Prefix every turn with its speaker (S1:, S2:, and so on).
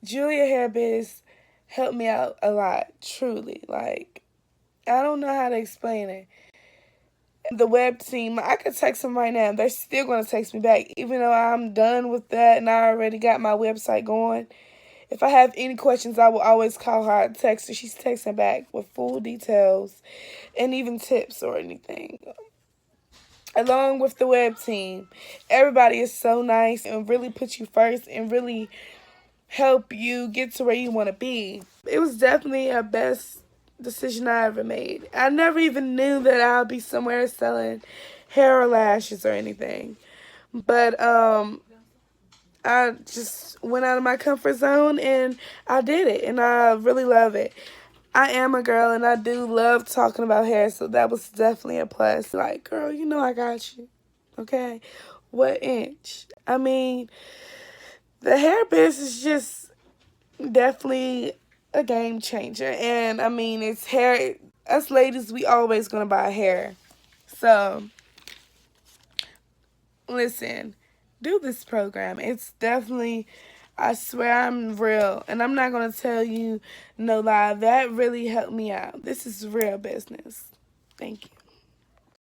S1: Julia Hair Biz helped me out a lot, truly. Like, I don't know how to explain it. The web team, I could text them right now. They're still going to text me back, even though I'm done with that and I already got my website going. If I have any questions, I will always call her or text her. She's texting back with full details and even tips or anything. Along with the web team, everybody is so nice and really put you first and really help you get to where you want to be. It was definitely a best decision I ever made. I never even knew that I'd be somewhere selling hair or lashes or anything. But I just went out of my comfort zone and I did it and I really love it. I am a girl and I do love talking about hair, so that was definitely a plus. Like, girl, you know I got you. Okay? What inch? I mean, the hair business is just definitely a game changer. And I mean, it's hair. Us ladies, we always gonna buy hair. So, listen, do this program. It's definitely, I swear I'm real. And I'm not gonna tell you no lie. That really helped me out. This is real business. Thank you.